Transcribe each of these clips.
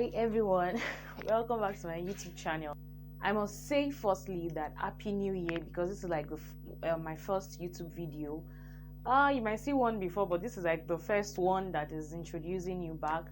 Hi everyone, welcome back to my YouTube channel. I must say firstly that Happy New Year, because this is like my first YouTube video. You might see one before, but this is like the first one that is introducing you back.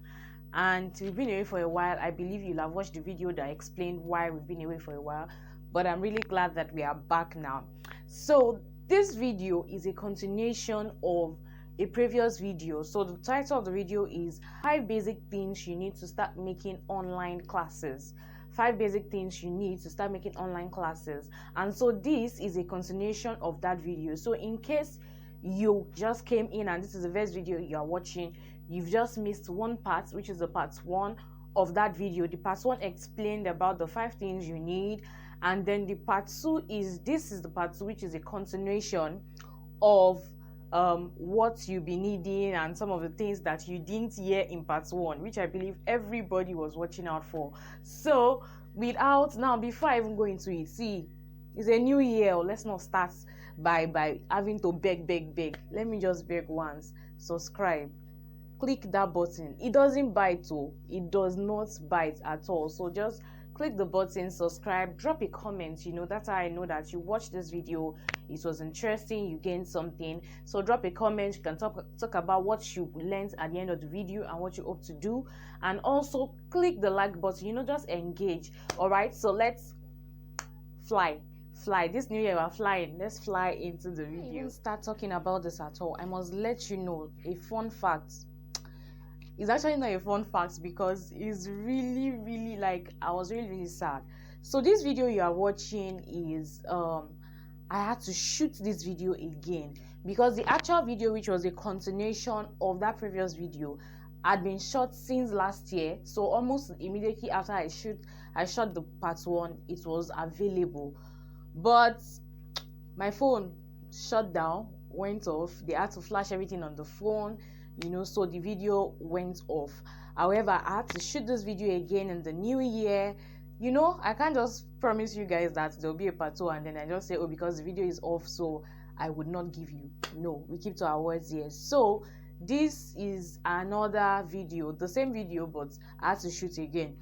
And we've been away for a while. I believe you'll have watched the video that explained why we've been away for a while, but I'm really glad that we are back now. So this video is a continuation of a previous video. So the title of the video is 5 basic things you need to start making online classes. 5 basic things you need to start making online classes. And so this is a continuation of that video. So in case you just came in and this is the first video you are watching, you've just missed one part, which is the part 1 of that video. The part 1 explained about the 5 things you need, and then the part 2 is the part 2, which is a continuation of what you'll be needing and some of the things that you didn't hear in part 1, which I believe everybody was watching out for. So before I even go into it, see, it's a new year. Let's not start by having to beg. Let me just beg once. Subscribe, click that button. It doesn't bite, it does not bite at all. So just click the button, subscribe, drop a comment. That's how I know that you watched this video, it was interesting, you gained something. So drop a comment. You can talk about what you learned at the end of the video and what you hope to do, and also click the like button. Just engage. All right, so let's fly. This new year we're flying. Let's fly into the video. Before I even start talking about this at all, I must let you know a fun fact. It's actually not a fun fact, because it's really like, I was really sad. So this video you are watching is I had to shoot this video again, because the actual video, which was a continuation of that previous video, had been shot since last year. So almost immediately after I shot the part 1, it was available, but my phone shut down, went off. They had to flash everything on the phone, so the video went off. However, I had to shoot this video again in the new year. I can't just promise you guys that there'll be a part 2 and then I just say, oh, because the video is off, so I would not give you. No, we keep to our words here. So this is another video, the same video, but I had to shoot again.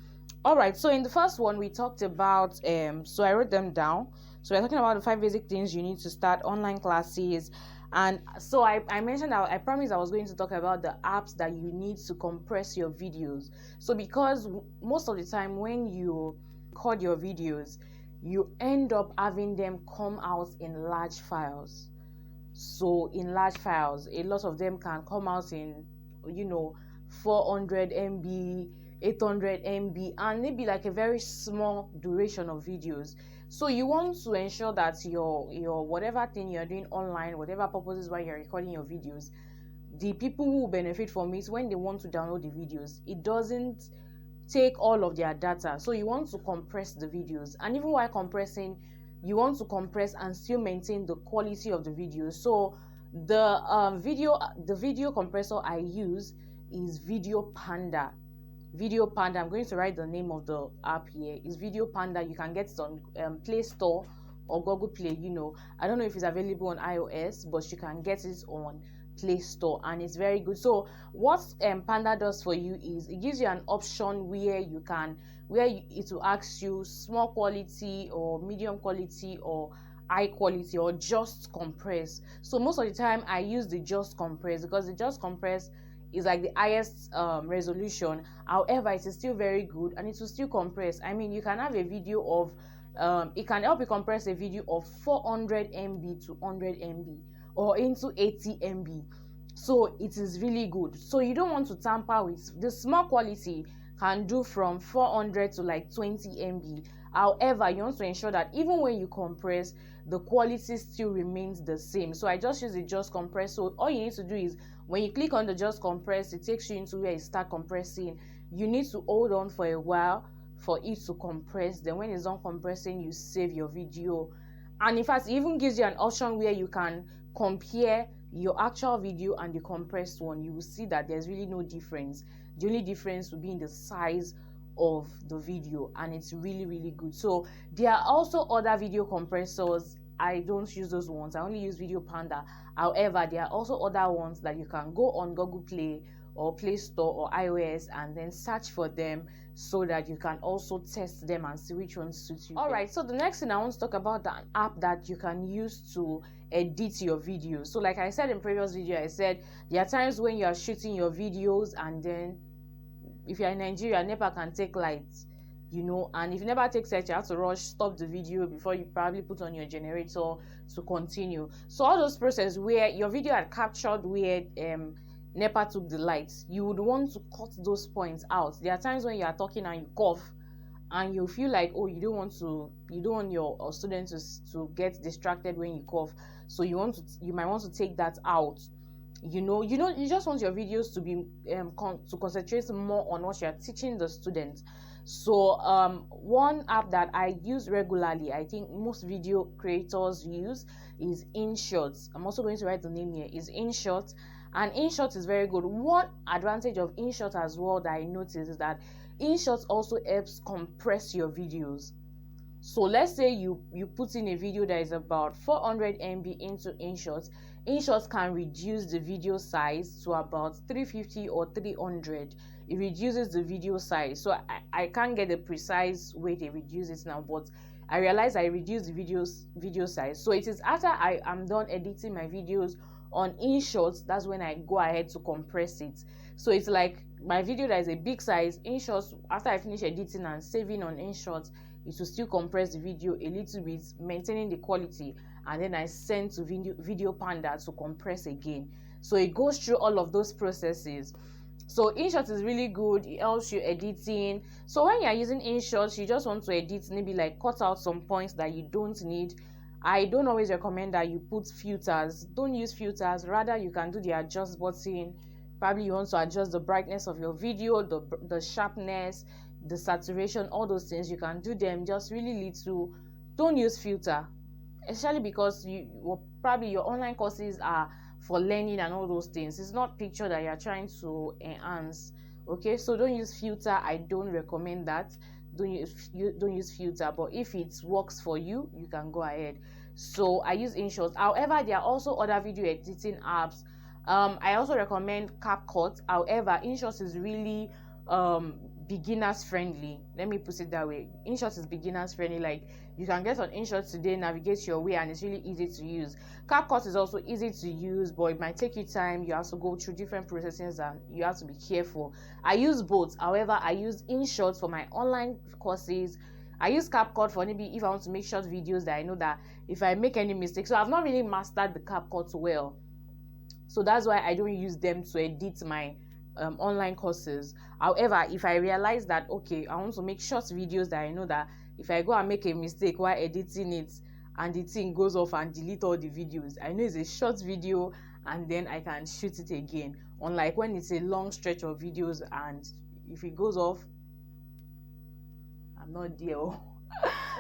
All right, so in the first one we talked about so I wrote them down. So we're talking about the 5 basic things you need to start online classes. And so I mentioned that I promised I was going to talk about the apps that you need to compress your videos. So because most of the time when you record your videos, you end up having them come out in large files. So in large files, a lot of them can come out in 400 MB, 800 MB, and maybe like a very small duration of videos. So you want to ensure that your whatever thing you're doing online, whatever purposes why you're recording your videos, the people who benefit from it when they want to download the videos, it doesn't take all of their data. So you want to compress the videos, and even while compressing, you want to compress and still maintain the quality of the video. So the video compressor I use is Video Panda. I'm going to write the name of the app here. It's Video Panda. You can get it on Play Store or Google Play. I don't know if it's available on iOS, but you can get it on Play Store, and it's very good. So what Panda does for you is it gives you an option where it will ask you small quality or medium quality or high quality or just compress. So most of the time I use the just compress, because the just compress is like the highest resolution. However, it is still very good and it will still compress. I mean, you can have a video of it can help you compress a video of 400 MB to 100 MB or into 80 MB. So it is really good. So you don't want to tamper with the small quality. Can do from 400 to like 20 MB. However, you want to ensure that even when you compress, the quality still remains the same. So I just use the just compress. So all you need to do is, when you click on the just compress, it takes you into where you start compressing. You need to hold on for a while for it to compress. Then when it's done compressing, you save your video. And in fact, it even gives you an option where you can compare your actual video and the compressed one. You will see that there's really no difference. The only difference will be in the size of the video, and it's really good. So there are also other video compressors. I don't use those ones. I only use Video Panda. However, there are also other ones that you can go on Google Play or Play Store or iOS, and then search for them so that you can also test them and see which one suits you. All right, so the next thing I want to talk about, an app that you can use to edit your videos. So like I said in previous video, I said there are times when you are shooting your videos, and then if you're in Nigeria, NEPA can take light, you know, and if you never take light, you have to rush, stop the video before you probably put on your generator to continue. So all those processes where your video had captured where NEPA took the lights, you would want to cut those points out. There are times when you are talking and you cough, and you feel like, oh, you don't want your students to get distracted when you cough, so you might want to take that out. You just want your videos to be to concentrate more on what you're teaching the students. So one app that I use regularly, I think most video creators use, is InShot. I'm also going to write the name here, is InShot. And InShot is very good. One advantage of InShot as well that I noticed is that InShot also helps compress your videos. So let's say you put in a video that is about 400 MB into InShot. InShot can reduce the video size to about 350 or 300. It reduces the video size. So I can't get the precise way they reduce it now, but I realized I reduced the video size. So it is after I am done editing my videos on InShot, that's when I go ahead to compress it. So it's like my video that is a big size, InShot, after I finish editing and saving on InShot, it will still compress the video a little bit, maintaining the quality, and then I send to Video Panda to compress again. So it goes through all of those processes. So InShot is really good. It helps you editing. So when you're using InShot, you just want to edit, maybe like cut out some points that you don't need. I don't always recommend that you put filters. Don't use filters. Rather, you can do the adjust button. Probably you want to adjust the brightness of your video, the sharpness, the saturation, all those things. You can do them just really little. Don't use filter, especially because probably your online courses are for learning and all those things. It's not picture that you're trying to enhance. Okay, so don't use filter. I don't recommend that. Don't use filter, but if it works for you, you can go ahead. So I use InShot. However, there are also other video editing apps. I also recommend Capcode. However, InShot is really beginners friendly. Let me put it that way. InShot is beginners friendly. Like, you can get on InShot today, navigate your way, and it's really easy to use. Capcode is also easy to use, but it might take you time. You have to go through different processes and you have to be careful. I use both. However, I use InShot for my online courses. I use Capcode for maybe if I want to make short videos that I know that if I make any mistakes. So I've not really mastered the Capcode well. So that's why I don't use them to edit my online courses. However, if I realize that, okay, I want to make short videos that I know that if I go and make a mistake while editing it and the thing goes off and delete all the videos, I know it's a short video and then I can shoot it again. Unlike when it's a long stretch of videos and if it goes off, I'm not there.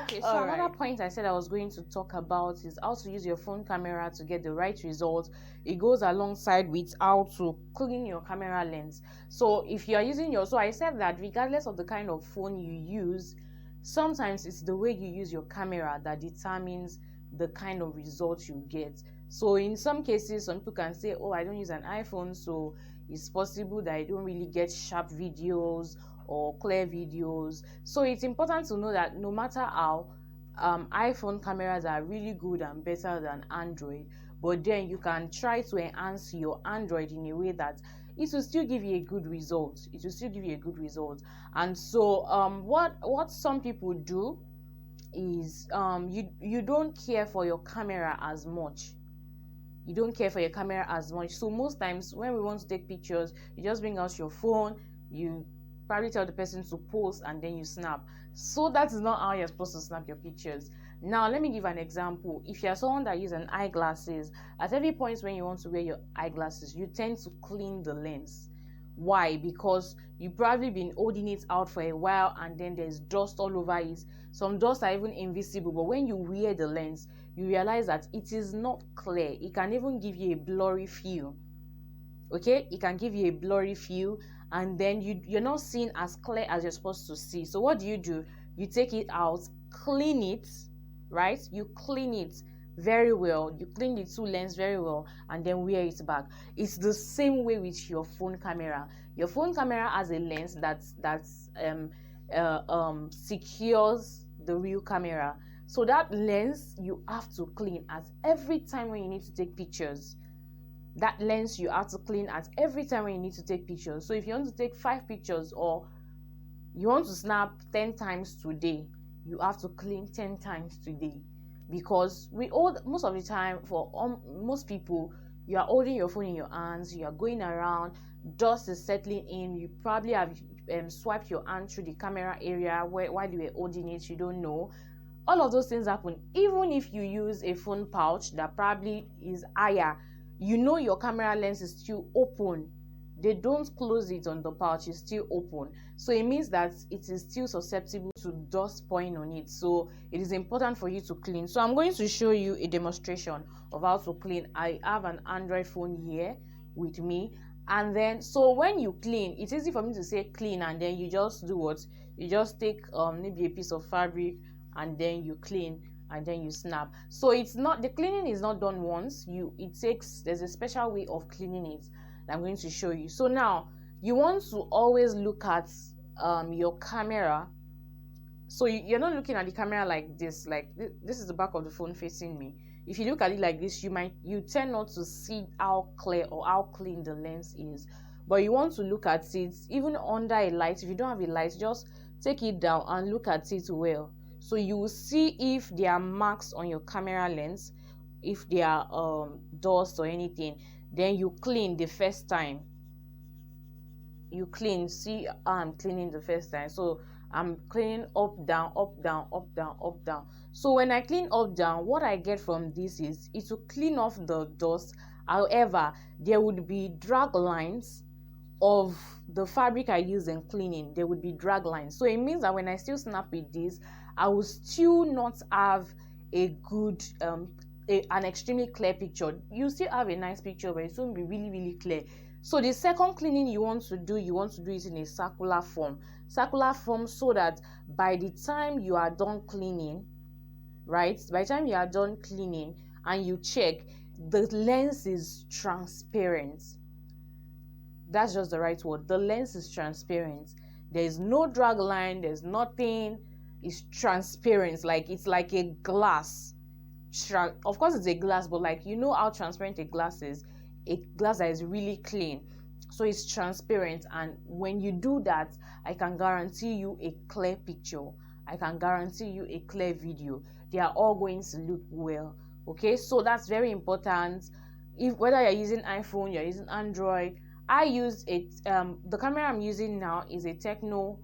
Okay, so another point I said I was going to talk about is how to use your phone camera to get the right result. It goes alongside with how to clean your camera lens. So if you are using so I said that regardless of the kind of phone you use, sometimes it's the way you use your camera that determines the kind of results you get. So in some cases, some people can say, oh, I don't use an iPhone, so it's possible that I don't really get sharp videos or clear videos. So it's important to know that no matter how, iPhone cameras are really good and better than Android, but then you can try to enhance your Android in a way that it will still give you a good result. It will still give you a good result. And so what some people do is you don't care for your camera as much. You don't care for your camera as much. So most times when we want to take pictures, you just bring out your phone, you probably tell the person to pose, and then you snap. So that is not how you're supposed to snap your pictures. Now let me give an example. If you're someone that uses eyeglasses, at every point when you want to wear your eyeglasses, you tend to clean the lens. Why? Because you've probably been holding it out for a while and then there's dust all over it. Some dust are even invisible, but when you wear the lens, you realize that it is not clear. It can even give you a blurry feel. Okay, it can give you a blurry feel, and then you're not seeing as clear as you're supposed to see. So what do? You take it out, clean it, right? You clean it very well, you clean the two lenses very well, and then wear it back. It's the same way with your phone camera. Your phone camera has a lens that secures the real camera. So that lens you have to clean at every time when you need to take pictures. That lens you have to clean at every time when you need to take pictures. So if you want to take 5 pictures, or you want to snap 10 times today, you have to clean 10 times today. Because most of the time, for most people, you are holding your phone in your hands, you are going around, dust is settling in, you probably have swiped your hand through the camera area while you were holding it, you don't know. All of those things happen. Even if you use a phone pouch that probably is higher, you know your camera lens is still open. They don't close it on the pouch, it's still open. So it means that it is still susceptible to dust pouring on it. So it is important for you to clean. So I'm going to show you a demonstration of how to clean. I have an Android phone here with me. And then, so when you clean, it's easy for me to say clean, and then you just do what? You just take maybe a piece of fabric, and then you clean, and then you snap. So it's not, the cleaning is not done once. There's a special way of cleaning it that I'm going to show you. So now you want to always look at your camera. So you're not looking at the camera like this, this is the back of the phone facing me. If you look at it like this, you tend not to see how clear or how clean the lens is. But you want to look at it even under a light. If you don't have a light, just take it down and look at it well. So you will see if there are marks on your camera lens, if there are dust or anything. Then you clean the first time. You clean. See, I'm cleaning the first time. So I'm cleaning up, down, up, down, up, down, up, down. So when I clean up, down, what I get from this is it will clean off the dust. However, there would be drag lines of the fabric I use in cleaning. There would be drag lines. So it means that when I still snap with this, I will still not have a good an extremely clear picture. You still have a nice picture, but it won't be really, really clear. So the second cleaning you want to do it in a circular form, so that by the time you are done cleaning, right, by the time you are done cleaning and you check, the lens is transparent. That's just the right word. The lens is transparent. There is no drag line, there's nothing. It's transparent, like it's like a glass. Of course it's a glass, but like, you know how transparent a glass is, a glass that is really clean. So it's transparent, and when you do that, I can guarantee you a clear picture, I can guarantee you a clear video. They are all going to look well. Okay, so that's very important. If whether you're using iPhone, you're using Android, I use it. The camera I'm using now is a Techno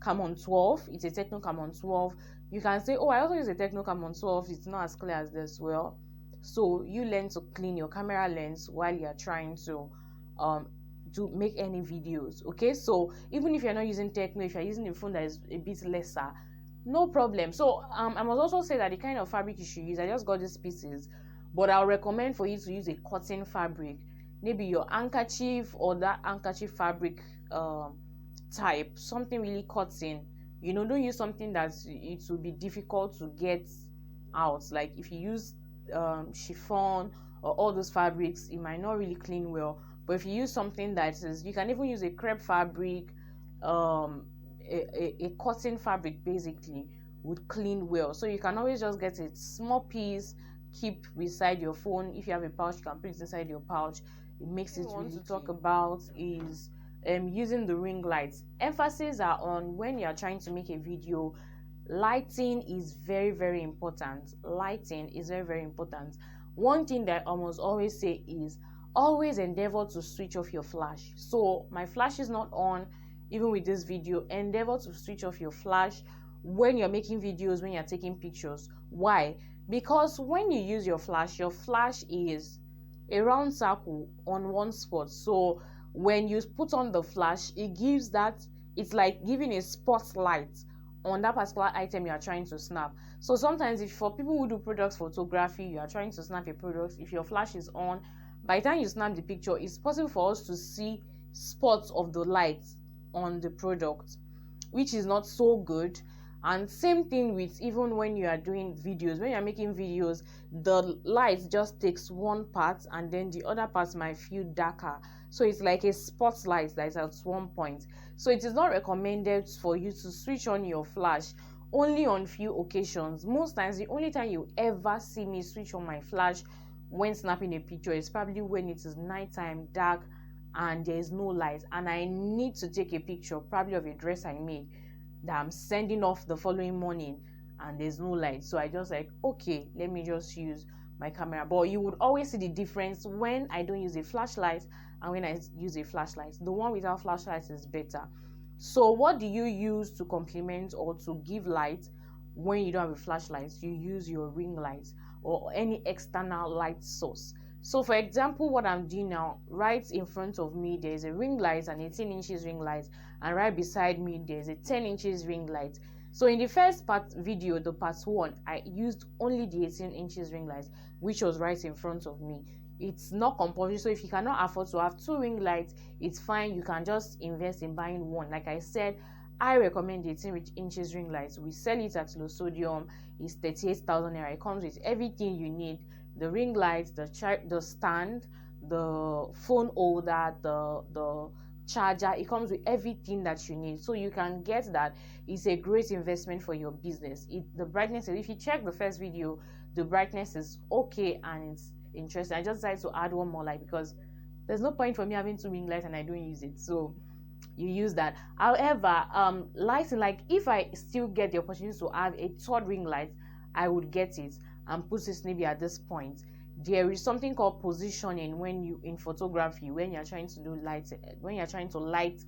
Camon 12. It's a Techno Camon 12. You can say, oh, I also use a Techno Camon 12. It's not as clear as this. Well, so you learn to clean your camera lens while you're trying to make any videos. Okay, so even if you're not using Techno, if you're using a phone that is a bit lesser, no problem. So I must also say that the kind of fabric you should use, I just got these pieces, but I'll recommend for you to use a cotton fabric. Maybe your handkerchief or that handkerchief fabric type, something really cotton. You know, don't use something that it will be difficult to get out. Like if you use chiffon or all those fabrics, it might not really clean well. But if you use something that is, you can even use a crepe fabric, a cotton fabric basically would clean well. So you can always just get a small piece, keep beside your phone. If you have a pouch, you can put it inside your pouch. It makes it really. What to talk about is using the ring lights. Emphasis are on when you are trying to make a video. Lighting is very, very important. Lighting is very, very important. One thing that I must always say is always endeavor to switch off your flash. So my flash is not on even with this video. Endeavor to switch off your flash when you're making videos, when you're taking pictures. Why? Because when you use your flash is a round circle on one spot. So when you put on the flash, it gives that, it's like giving a spotlight on that particular item you are trying to snap. So sometimes if for people who do product photography, you are trying to snap a product, if your flash is on, by the time you snap the picture, it's possible for us to see spots of the light on the product, which is not so good. And same thing with even when you are doing videos. When you're making videos, the light just takes one part and then the other parts might feel darker, so it's like a spotlight that is at one point. So it is not recommended for you to switch on your flash only on few occasions. Most times, the only time you ever see me switch on my flash when snapping a picture is probably when it is nighttime, dark, and there is no light, and I need to take a picture probably of a dress I made that I'm sending off the following morning, and there's no light. So I just like, okay, let me just use my camera. But you would always see the difference when I don't use a flashlight and when I use a flashlight. The one without flashlight is better. So what do you use to complement or to give light when you don't have a flashlight? You use your ring light or any external light source. So for example, what I'm doing now, right in front of me there's a ring light, an 18 inches ring light, and right beside me there's a 10 inches ring light. So in the first part video, the part 1, I used only the 18 inches ring light, which was right in front of me. It's not compulsory, so if you cannot afford to have 2 ring lights, it's fine. You can just invest in buying one. Like I said, I recommend the 18 inches ring lights. We sell it at low sodium. It's 38,000 naira. It comes with everything you need: the ring light, the stand, the phone holder, the charger. It comes with everything that you need, so you can get that. It's a great investment for your business. The brightness, if you check the first video, the brightness is okay and it's interesting. I just decided to add one more light because there's no point for me having 2 ring lights and I don't use it. So you use that. However, lighting, like if I still get the opportunity to add a 3rd ring light, I would get it and put it maybe at this point. There is something called positioning when you in photography, when you're trying to do light, when you're trying to light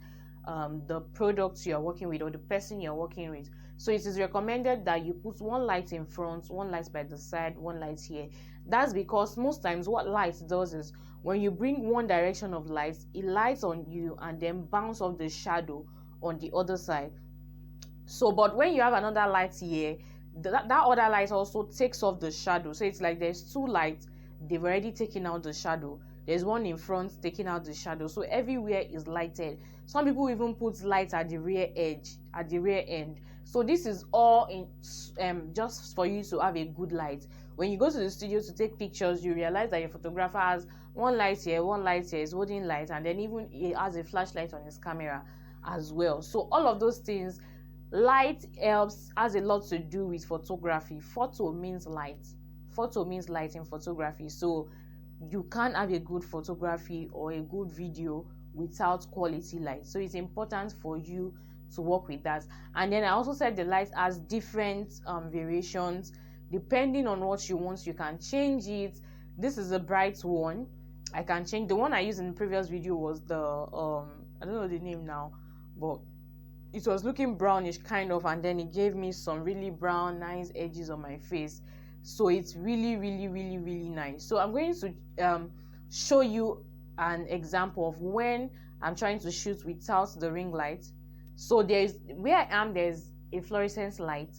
the products you're working with or the person you're working with. So it is recommended that you put one light in front, one light by the side, one light here. That's because most times what light does is when you bring one direction of light, it lights on you and then bounce off the shadow on the other side. So but when you have another light here, that other light also takes off the shadow. So it's like there's 2 lights, they've already taken out the shadow. There's one in front taking out the shadow, so everywhere is lighted. Some people even put lights at the rear edge, at the rear end. So this is all in just for you to have a good light. When you go to the studio to take pictures, you realize that your photographer has one light here, is holding light, and then even he has a flashlight on his camera as well. So all of those things, light has a lot to do with photography. Photo means light. Photo means light in photography. So you can't have a good photography or a good video without quality light. So it's important for you to work with that. And then I also said the light has different variations depending on what you want. You can change it. This is a bright one. I can change. The one I used in the previous video was the I don't know the name now, but it was looking brownish kind of, and then it gave me some really brown nice edges on my face. So it's really nice. So I'm going to show you an example of when I'm trying to shoot without the ring light. So there's where I am, there's a fluorescent light,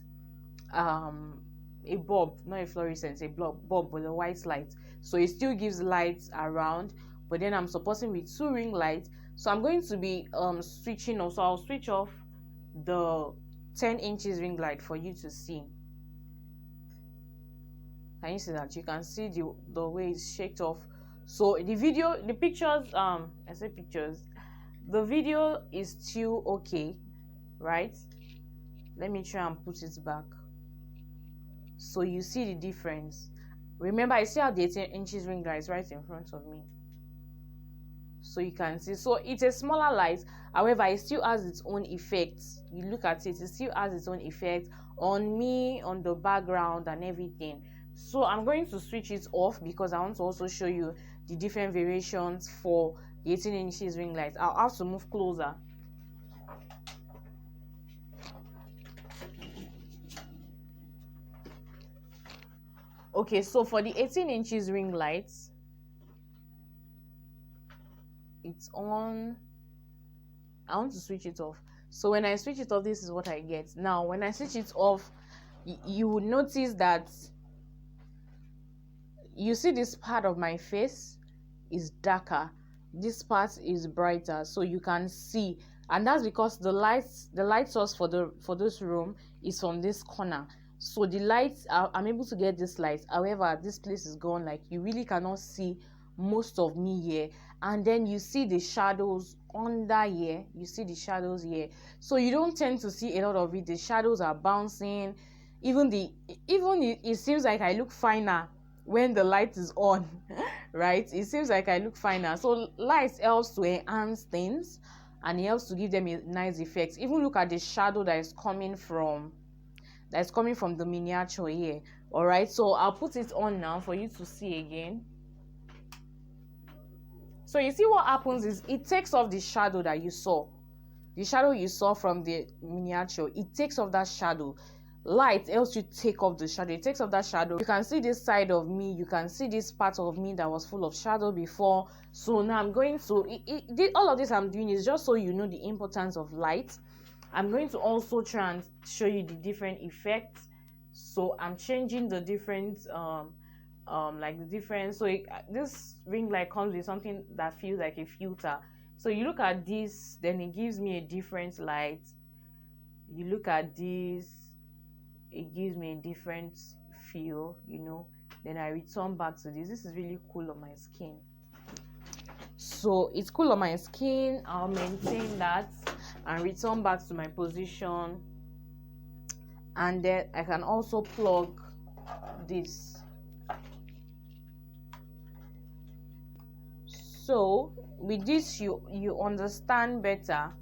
a bulb, not a fluorescent, a bulb with a white light. So it still gives light around, but then I'm supporting with 2 ring lights. So I'm going to be switching off. So I'll switch off the 10 inches ring light for you to see. Can you see that? You can see the way it's shaked off. So the pictures, the video is still okay, right? Let me try and put it back so you see the difference. Remember, I still have the 18 inches ring light right in front of me, so you can see. So it's a smaller light, however it still has its own effects. You look at it, it still has its own effect on me, on the background and everything. So I'm going to switch it off because I want to also show you the different variations for the 18 inches ring light. I'll have to move closer. Okay, so for the 18 inches ring lights, it's on. I want to switch it off. So when I switch it off, this is what I get. Now when I switch it off, you will notice that you see this part of my face is darker, this part is brighter. So you can see and that's because the light source for this room is from this corner. So the lights I'm able to get this light. However, this place is gone, like you really cannot see most of me here. And then you see the shadows under here, you see the shadows here, so you don't tend to see a lot of it. The shadows are bouncing. It seems like I look finer when the light is on. Right, it seems like I look finer. So light helps to enhance things, and it helps to give them a nice effect. Even look at the shadow that is coming from the miniature here. All right, so I'll put it on now for you to see again. So you see what happens is it takes off the shadow that you saw. The shadow you saw from the miniature, it takes off that shadow. Light helps you take off the shadow. It takes off that shadow. You can see this side of me. You can see this part of me that was full of shadow before. So now I'm going to, all of this I'm doing is just so you know the importance of light. I'm going to also try and show you the different effects. So I'm changing the different like the difference. So this ring light comes with something that feels like a filter. So you look at this, then it gives me a different light. You look at this, it gives me a different feel, you know. Then I return back to this. This is really cool on my skin. So it's cool on my skin. I'll maintain that and return back to my position. And then I can also plug this. So with this you understand better.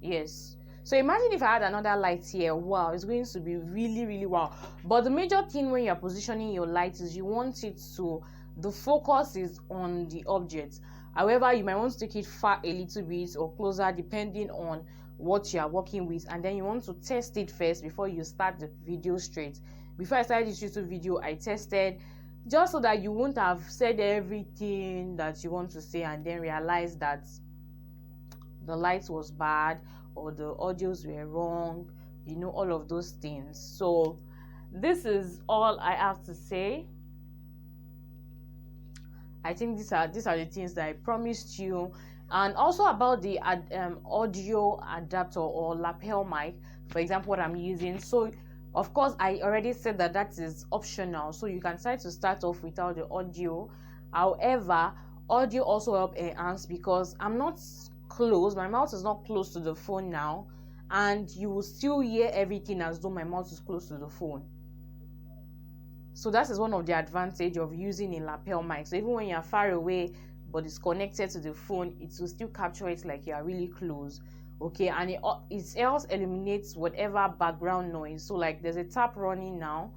Yes. So imagine if I had another light here. Wow, it's going to be really, really wow. But the major thing when you're positioning your light is you want it to, the focus is on the object. However, you might want to take it far a little bit or closer depending on what you are working with, and then you want to test it first before you start the video straight. Before I started this YouTube video, I tested just so that you won't have said everything that you want to say and then realize that the light was bad or the audios were wrong, you know, all of those things. So this is all I have to say. I think these are the things that I promised you. And also about the audio adapter or lapel mic, for example, what I'm using. So of course I already said that is optional, so you can decide to start off without the audio. However, audio also help enhance because I'm not close, my mouth is not close to the phone now, and you will still hear everything as though my mouth is close to the phone. So that is one of the advantage of using a lapel mic. So even when you're far away but it's connected to the phone, it will still capture it like you are really close. Okay, and it helps eliminates whatever background noise. So like there's a tap running now,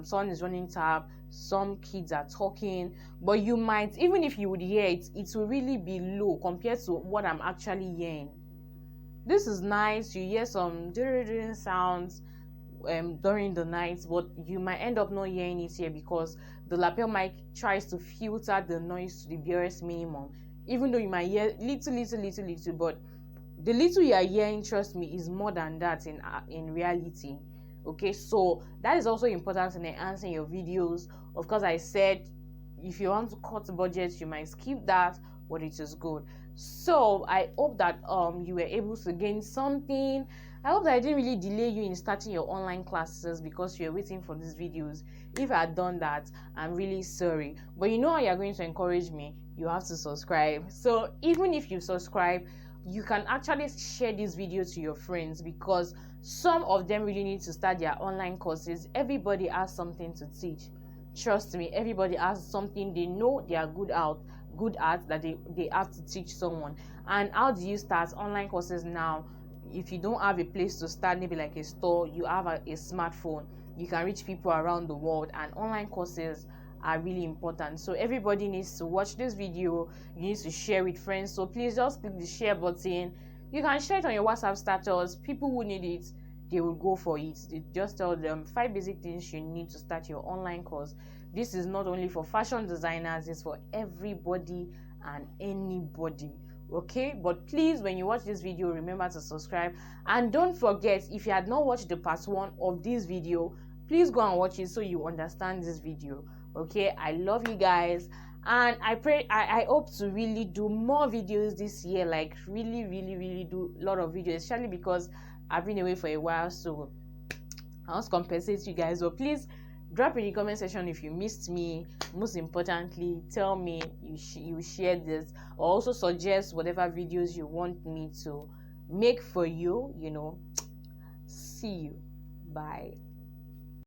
someone is running tap, some kids are talking, but you might, even if you would hear it, it will really be low compared to what I'm actually hearing. This is nice. You hear some sounds during the night, but you might end up not hearing it here because the lapel mic tries to filter the noise to the barest minimum. Even though you might hear little, but the little you are hearing, trust me, is more than that in reality. Okay, so that is also important in enhancing your videos. Of course, I said if you want to cut the budget, you might skip that, but it is good. So I hope that you were able to gain something. I hope that I didn't really delay you in starting your online classes because you're waiting for these videos. If I had done that, I'm really sorry. But you know how you're going to encourage me? You have to subscribe. So even if you subscribe, you can actually share this video to your friends because some of them really need to start their online courses. Everybody has something to teach. Trust me, everybody has something they know they are good at that they have to teach someone. And how do you start online courses now? If you don't have a place to start, maybe like a store, you have a smartphone, you can reach people around the world, and online courses are really important. So everybody needs to watch this video, you need to share with friends. So please just click the share button. You can share it on your WhatsApp status. People who need it, they will go for it. Just tell them 5 basic things you need to start your online course. This is not only for fashion designers, it's for everybody and anybody. Okay, but please, when you watch this video, remember to subscribe, and don't forget, if you had not watched the part 1 of this video, please go and watch it so you understand this video. Okay, I love you guys. And I hope to really do more videos this year, like really do a lot of videos, especially because I've been away for a while. So I want to compensate you guys. So please drop in the comment section if you missed me. Most importantly, tell me you share this, or also suggest whatever videos you want me to make for you. See you. Bye.